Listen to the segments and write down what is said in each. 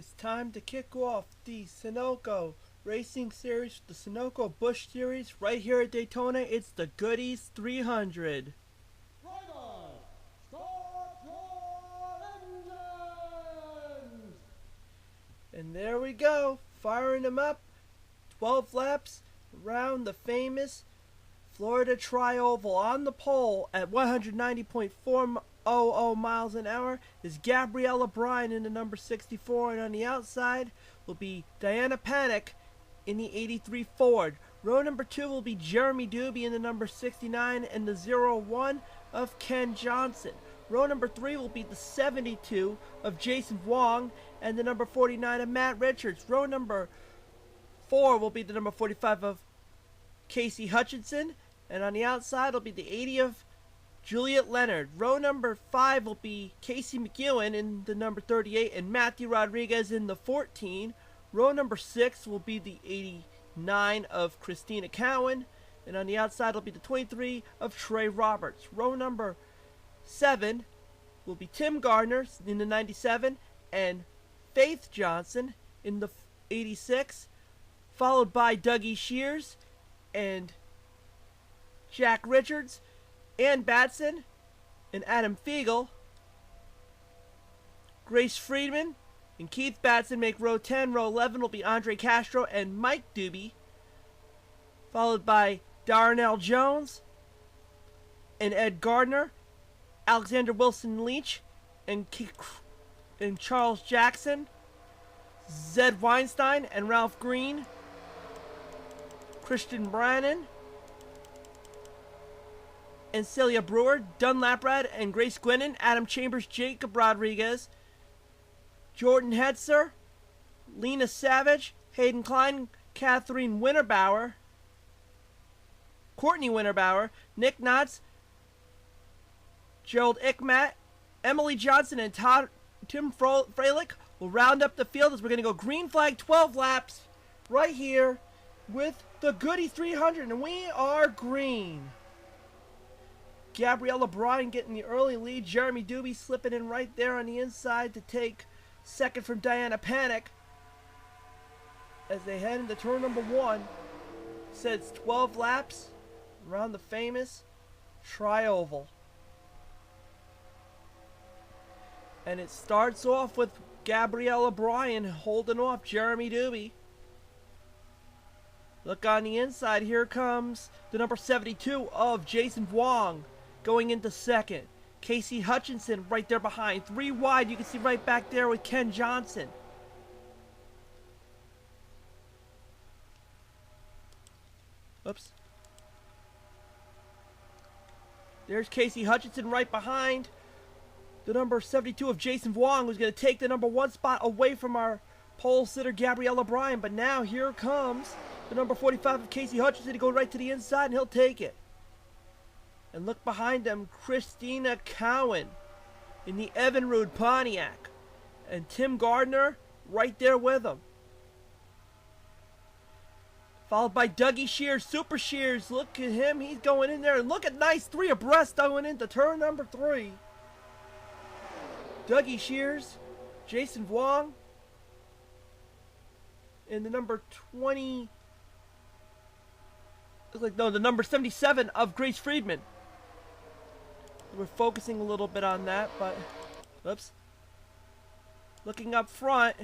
It's time to kick off the Sunoco Racing Series, the Sunoco Busch Series, right here at Daytona. It's the Goodies 300. Driver, start your engines! And there we go, firing them up. 12 laps around the famous Florida Tri-Oval. On the pole at 190.400 miles an hour is Gabriella Bryan in the number 64, and on the outside will be Diana Panic in the 83 Ford. Row number 2 will be Jeremy Doobie in the number 69 and the 01 of Ken Johnson. Row number 3 will be the 72 of Jason Wong and the number 49 of Matt Richards. Row number 4 will be the number 45 of Casey Hutchinson, and on the outside will be the 80 of Juliet Leonard. Row number 5 will be Casey McEwen in the number 38 and Matthew Rodriguez in the 14. Row number 6 will be the 89 of Christina Cowan, and on the outside will be the 23 of Trey Roberts. Row number 7 will be Tim Gardner in the 97 and Faith Johnson in the 86, followed by Dougie Shears and Jack Richards, Ann Batson and Adam Fiegel. Grace Friedman and Keith Batson make row 10. Row 11 will be Andre Castro and Mike Doobie, followed by Darnell Jones and Ed Gardner, Alexander Wilson Leach and Charles Jackson, Zed Weinstein and Ralph Green, Christian Brannon and Celia Brewer, Dunlap Rad and Grace Gwinnen, Adam Chambers, Jacob Rodriguez, Jordan Hetzer, Lena Savage, Hayden Klein, Catherine Winterbauer, Courtney Winterbauer, Nick Knotts, Gerald Ickmat, Emily Johnson, and Tim Freilich will round up the field as we're going to go green flag 12 laps right here with the Goody 300, and we are green. Gabriella Bryan getting the early lead. Jeremy Doobie slipping in right there on the inside to take second from Diana Panic as they head into turn number 1. Says 12 laps around the famous Tri-Oval. And it starts off with Gabriella Bryan holding off Jeremy Doobie. Look on the inside. Here comes the number 72 of Jason Wong going into second. Casey Hutchinson right there behind. 3 wide. You can see right back there with Ken Johnson. Oops. There's Casey Hutchinson right behind the number 72 of Jason Wong, who's going to take the number 1 spot away from our pole sitter Gabriella Bryan. But now here comes the number 45 of Casey Hutchinson to go right to the inside, and he'll take it. And look behind them, Christina Cowan in the Evinrude Pontiac. And Tim Gardner right there with him. Followed by Dougie Shears, Super Shears. Look at him, he's going in there. And look at nice 3 abreast going into turn number 3. Dougie Shears, Jason Wong, and the number 20... the number 77 of Grace Friedman. We're focusing a little bit on that, but whoops. Looking up front,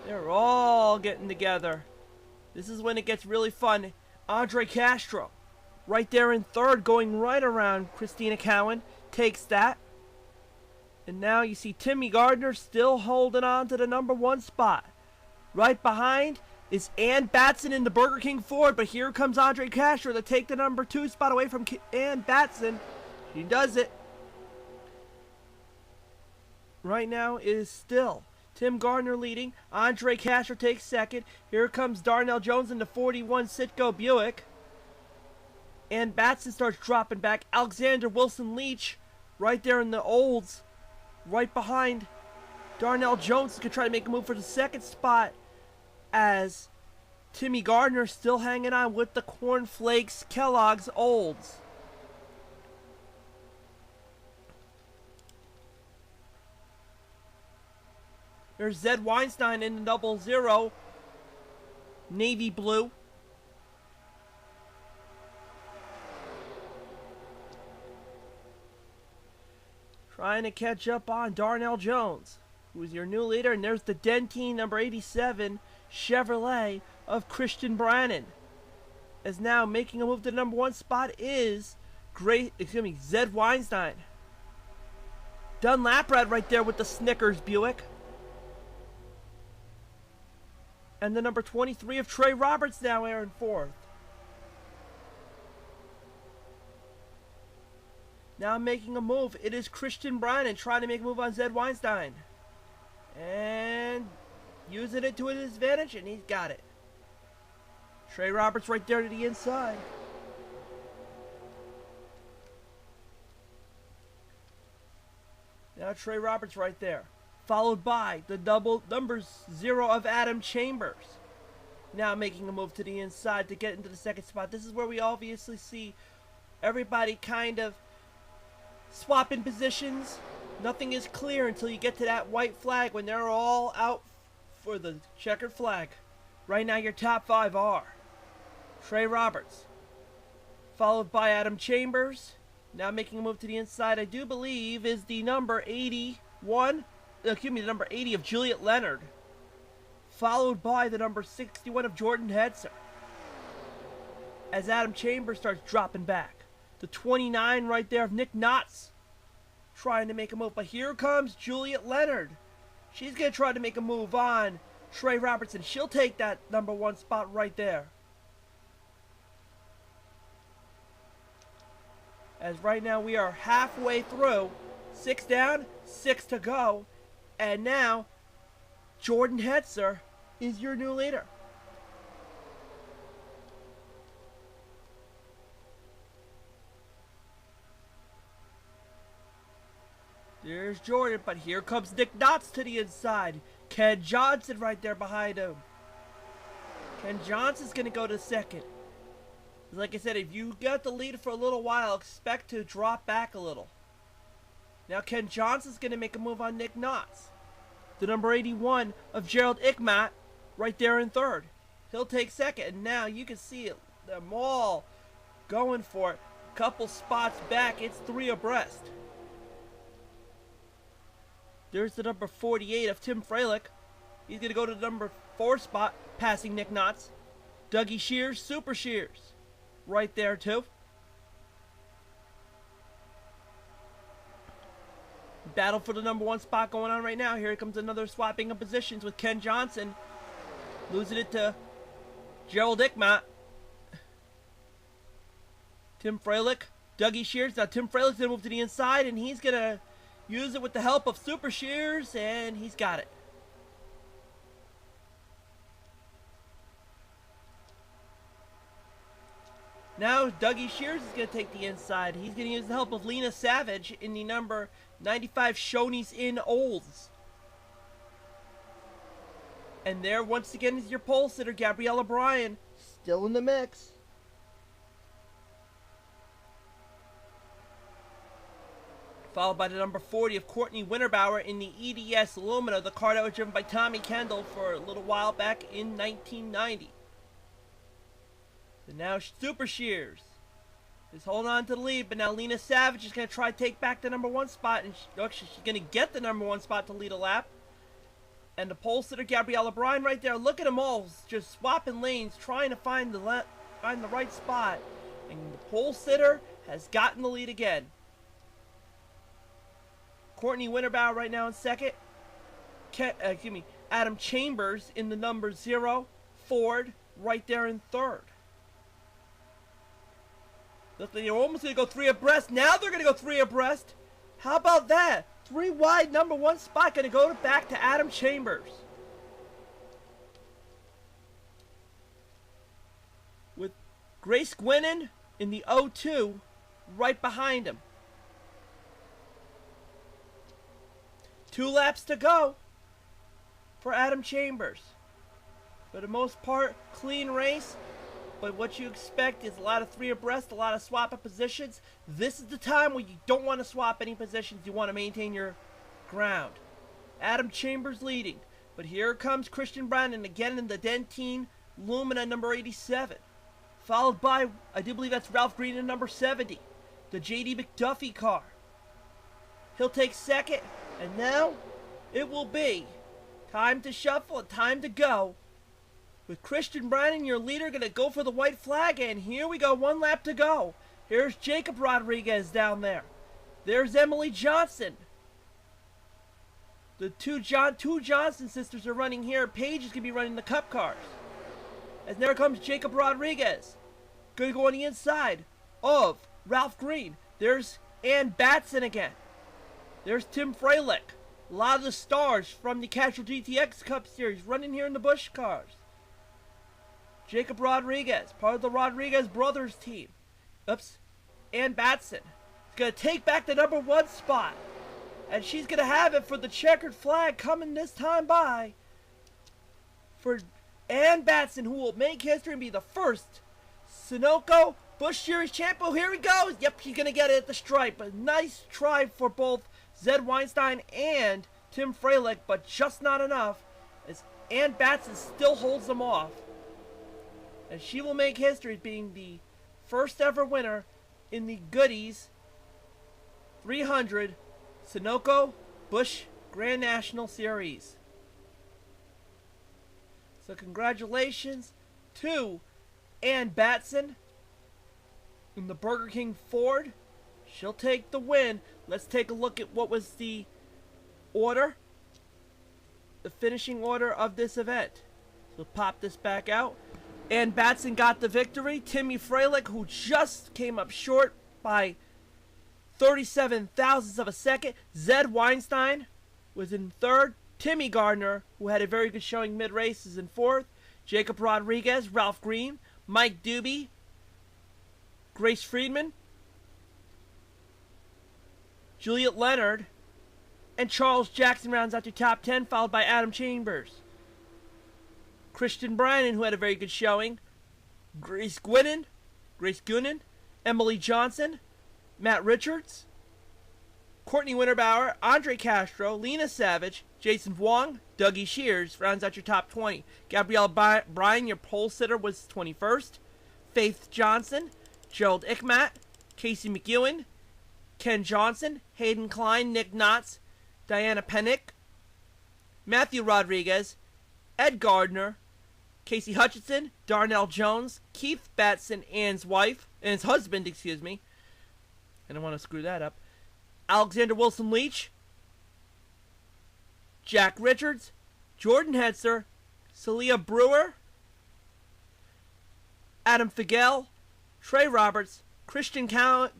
they're all getting together. This is when it gets really fun. Andre Castro right there in third, going right around Christina Cowan, takes that. And now you see Timmy Gardner still holding on to the number 1 spot. Right behind is Ann Batson in the Burger King Ford, but here comes Andre Castro to take the number 2 spot away from Ann Batson. She does it. Right now it is still Tim Gardner leading. Andre Castro takes second. Here comes Darnell Jones in the 41 Citgo Buick. Ann Batson starts dropping back. Alexander Wilson Leach right there in the Olds, right behind Darnell Jones, is going to try to make a move for the second spot, as Timmy Gardner still hanging on with the Cornflakes Kellogg's Olds. There's Zed Weinstein in the 00, navy blue. Trying to catch up on Darnell Jones, who is your new leader. And there's the Dentine number 87 Chevrolet of Christian Brannon. As now making a move to the number 1 spot is Zed Weinstein. Dunlap right there with the Snickers Buick. And the number 23 of Trey Roberts now in 4th. Now making a move, it is Christian Brannon trying to make a move on Zed Weinstein. And using it to his advantage, and he's got it. Trey Roberts right there to the inside. Now Trey Roberts right there. Followed by the number 0 of Adam Chambers. Now making a move to the inside to get into the 2nd spot. This is where we obviously see everybody kind of swapping positions. Nothing is clear until you get to that white flag when they're all out for the checkered flag. Right now your top 5 are Trey Roberts, followed by Adam Chambers. Now making a move to the inside, I do believe, is the number 81, the number 80 of Juliet Leonard, followed by the number 61 of Jordan Hetzer. As Adam Chambers starts dropping back. The 29 right there of Nick Knotts trying to make a move. But here comes Juliet Leonard. She's going to try to make a move on Trey Robertson. She'll take that number 1 spot right there. As right now we are halfway through. 6 down, 6 to go. And now Jordan Hetzer is your new leader. There's Jordan, but here comes Nick Knotts to the inside. Ken Johnson right there behind him. Ken Johnson's going to go to 2nd. Like I said, if you got the lead for a little while, expect to drop back a little. Now Ken Johnson's going to make a move on Nick Knotts. The number 81 of Gerald Ickmat right there in 3rd. He'll take 2nd, and now you can see it, them all going for it. Couple spots back, it's 3 abreast. There's the number 48 of Tim Freilich. He's going to go to the number 4 spot, passing Nick Knotts. Dougie Shears, Super Shears, right there too. Battle for the number 1 spot going on right now. Here comes another swapping of positions with Ken Johnson losing it to Gerald Ickmat. Tim Freilich, Dougie Shears. Now Tim Freilich's going to move to the inside, and he's going to use it with the help of Super Shears, and he's got it. Now Dougie Shears is going to take the inside. He's going to use the help of Lena Savage in the number 95 Shoney's Inn Olds. And there once again is your pole sitter, Gabriella Bryan, still in the mix. Followed by the number 40 of Courtney Winterbauer in the EDS Lumina, the car that was driven by Tommy Kendall for a little while back in 1990. So now Super Shears is holding on to the lead, but now Lena Savage is going to try to take back the number 1 spot, and she's going to get the number 1 spot to lead a lap. And the pole sitter Gabriella Bryan right there, look at them all just swapping lanes, trying to find the right spot. And the pole sitter has gotten the lead again. Courtney Winterbauer right now in 2nd. Adam Chambers in the number 0. Ford right there in 3rd. They're almost going to go 3 abreast. Now they're going to go 3 abreast. How about that? 3 wide number 1 spot going to go back to Adam Chambers. With Grace Gwinnen in the 02 right behind him. 2 laps to go for Adam Chambers. For the most part, clean race. But what you expect is a lot of 3 abreast, a lot of swap of positions. This is the time where you don't want to swap any positions. You want to maintain your ground. Adam Chambers leading. But here comes Christian Brandon again in the Dentine Lumina number 87. Followed by, I do believe that's Ralph Green in number 70. The J.D. McDuffie car. He'll take second. And now, it will be time to shuffle and time to go. With Christian Brandon, your leader, going to go for the white flag. And here we go, 1 lap to go. Here's Jacob Rodriguez down there. There's Emily Johnson. The two Johnson sisters are running here. Paige is going to be running the cup cars. And there comes Jacob Rodriguez. Going to go on the inside of Ralph Green. There's Ann Batson again. There's Tim Freilich. A lot of the stars from the Casual GTX Cup Series running here in the Busch cars. Jacob Rodriguez, part of the Rodriguez brothers team. Oops. Ann Batson is going to take back the number 1 spot. And she's going to have it for the checkered flag coming this time by. For Ann Batson, who will make history and be the first Sunoco Busch Series champ. Oh, here he goes. Yep, he's going to get it at the stripe. A nice try for both Zed Weinstein and Tim Freilich, but just not enough, as Ann Batson still holds them off. And she will make history being the first ever winner in the Goody's 300 Sunoco Busch Grand National Series. So congratulations to Ann Batson in the Burger King Ford. She'll take the win. Let's take a look at what was the order, the finishing order of this event. So pop this back out. Ann Batson got the victory. Timmy Freilich, who just came up short by 37 thousandths of a second. Zed Weinstein was in third. Timmy Gardner, who had a very good showing mid-race, is in fourth. Jacob Rodriguez, Ralph Green, Mike Doobie, Grace Friedman, Juliet Leonard, and Charles Jackson rounds out your top 10, followed by Adam Chambers. Christian Brandon, who had a very good showing, Grace Goonan, Emily Johnson, Matt Richards, Courtney Winterbauer, Andre Castro, Lena Savage, Jason Wong, Dougie Shears rounds out your top 20. Gabrielle Bryan, your pole sitter, was 21st. Faith Johnson, Gerald Ickmat, Casey McEwen, Ken Johnson, Hayden Klein, Nick Knotts, Diana Pennick, Matthew Rodriguez, Ed Gardner, Casey Hutchinson, Darnell Jones, Keith Batson, Ann's husband, I don't want to screw that up. Alexander Wilson Leach, Jack Richards, Jordan Hetzer, Celia Brewer, Adam Figel, Trey Roberts, Christian Cowan,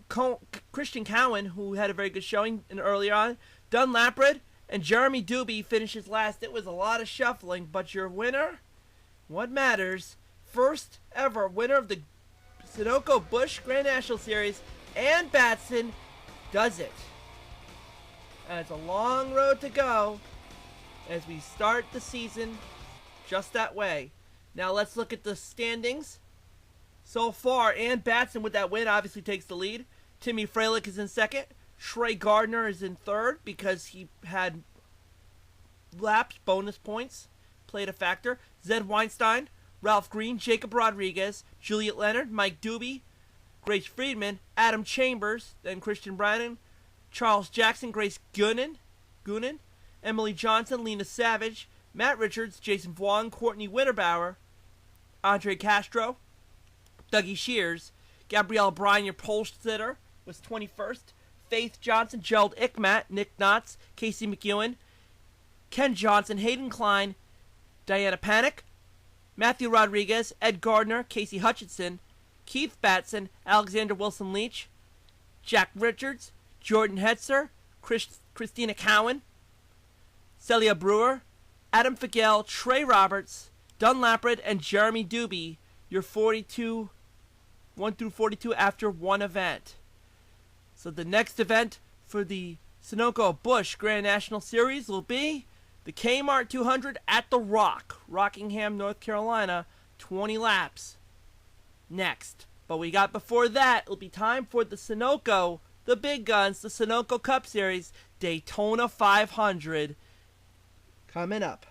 who had a very good showing earlier on, Dunn Laprid, and Jeremy Doobie finishes last. It was a lot of shuffling, but your winner, what matters, first ever winner of the Sunoco Busch Grand National Series, Ann Batson, does it. And it's a long road to go as we start the season just that way. Now let's look at the standings. So far, Ann Batson with that win obviously takes the lead. Timmy Freilich is in second. Trey Gardner is in third because he had laps, bonus points, played a factor. Zed Weinstein, Ralph Green, Jacob Rodriguez, Juliet Leonard, Mike Doobie, Grace Friedman, Adam Chambers, then Christian Brandon, Charles Jackson, Grace Goonan, Emily Johnson, Lena Savage, Matt Richards, Jason Vaughn, Courtney Winterbauer, Andre Castro, Dougie Shears, Gabrielle Bryan, your pole sitter, was 21st. Faith Johnson, Gerald Ickmat, Nick Knotts, Casey McEwen, Ken Johnson, Hayden Klein, Diana Panic, Matthew Rodriguez, Ed Gardner, Casey Hutchinson, Keith Batson, Alexander Wilson Leach, Jack Richards, Jordan Hetzer, Christina Cowan, Celia Brewer, Adam Figel, Trey Roberts, Dunn Laprid, and Jeremy Doobie, your 42, 1 through 42 after one event. So the next event for the Sunoco Busch Grand National Series will be the Kmart 200 at the Rock, Rockingham, North Carolina, 20 laps. Next. But we got before that, it'll be time for the Sunoco, the big guns, the Sunoco Cup Series, Daytona 500 coming up.